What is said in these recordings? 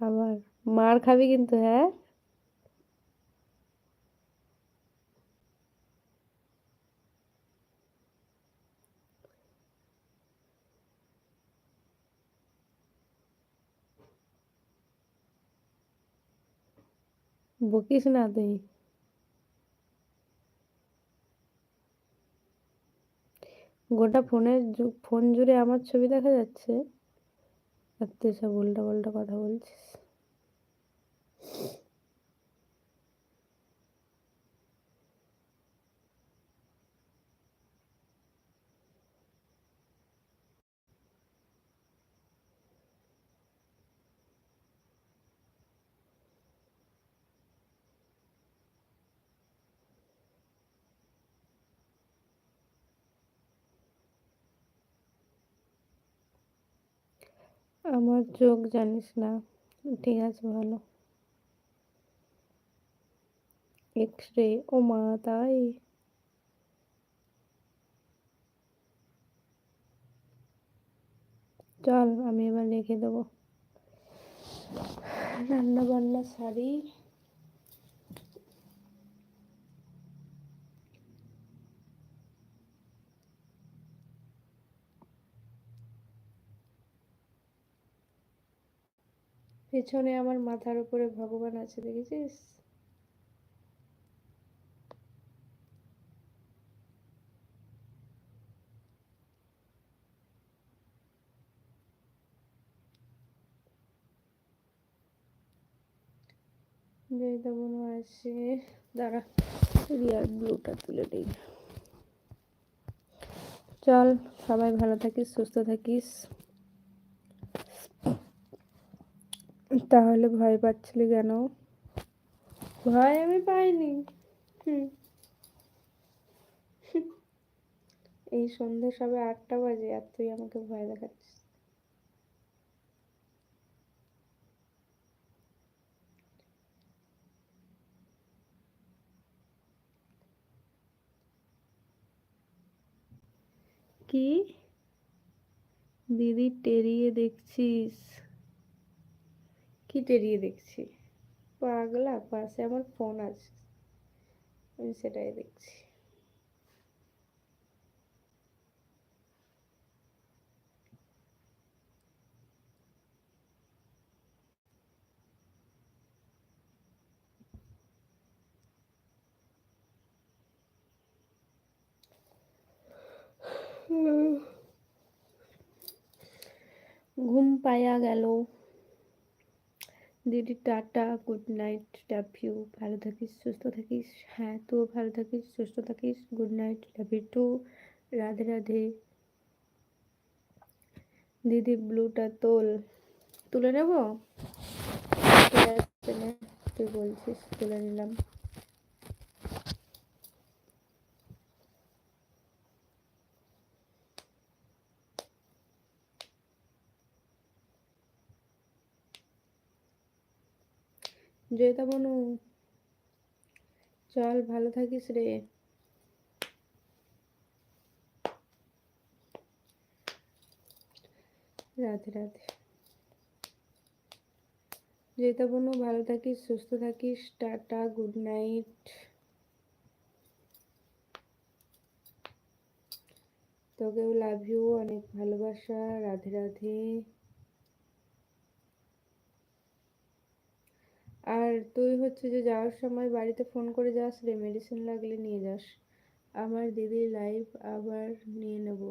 আবার মার খাবি কিন্তু, হ্যাঁ। বকিস না তুই। গোটা ফোন জুড়ে আমার ছবি দেখা যাচ্ছে, আর তুই সব উল্টা পাল্টা কথা বলছিস। আমার চোখ জানিস না। ঠিক আছে, ভালো। এক্স রে, ও মা, তাই? চল, আমি এবার রেখে দেবো, রান্না বান্না সারি। পেছনে আমার মাথার উপরে ভগবান আছে, দেখেছিস? জয়িতা বোনও আছে। দাঁড়া, রিয়ার ব্লুটা তুলে দিই। চল, সবাই ভালো থাকিস, সুস্থ থাকিস। তাহলে ভয় পাচ্ছিলি কেন? ভয় আমি পাইনি। হুম। এই সন্ধ্যে সবে 8টা বাজে, আর তুই আমাকে ভয় দেখাচ্ছিস? কি? দিদি টেরিয়ে দেখছিস? কি টেরিয়ে দেখছি? পাগলা, পাশে আমার ফোন আছে, আমি সেটাই দেখছি। ঘুম পায়া গেল। দিদি tata, good night, love you. ভালো থাকিস, সুস্থ থাকিস। হ্যাঁ, তুই ভালো থাকিস, সুস্থ থাকিস। Good night, love you too. Radhe Radhe. দিদি ব্লুটা তুলে নেব। ঠিক আছে নে, তুই বলছিস, তুলে নিলাম। জয়িতা বনু, চল, ভালো থাকিস রে। রাধে রাধে। জয়িতা বনু, ভালো থাকিস, সুস্থ থাকিস। Tata, good night. তোকেও লাভ ইউ, অনেক ভালোবাসা। রাধে রাধে। আর তুই হচ্ছে যে যাওয়ার সময় বাড়িতে ফোন করে যাস রে, মেডিসিন লাগলে নিয়ে যাস। আমার দিদির লাইভ আবার নিয়ে নেব।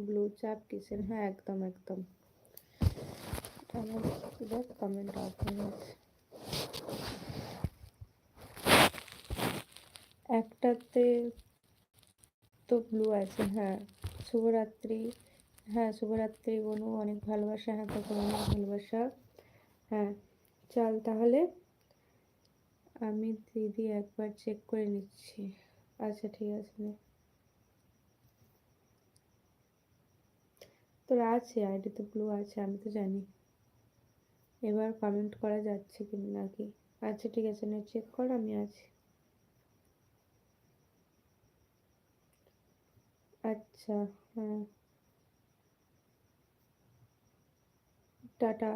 ব্লু, চাপ কিসের? হ্যাঁ, একদম একদম। আমার দেখ, কমেন্ট অফ হয়ে গেছে। একটাতে তো ব্লু আছে, হ্যাঁ। শুভরাত্রি। হ্যাঁ, শুভরাত্রি বনু, অনেক ভালোবাসা। হ্যাঁ, তোকে অনেক ভালোবাসা। হ্যাঁ, চল তাহলে, আমি দিদি একবার চেক করে নিচ্ছি। আচ্ছা, ঠিক আছে নে। তোর আছে আইডিতে ব্লু আছে, আমি তো জানি। এবার কমেন্ট করা যাচ্ছে কি নাকি? আচ্ছা, ঠিক আছে নে, চেক কর, আমি আছি। আচ্ছা। হ্যাঁ, টাটা।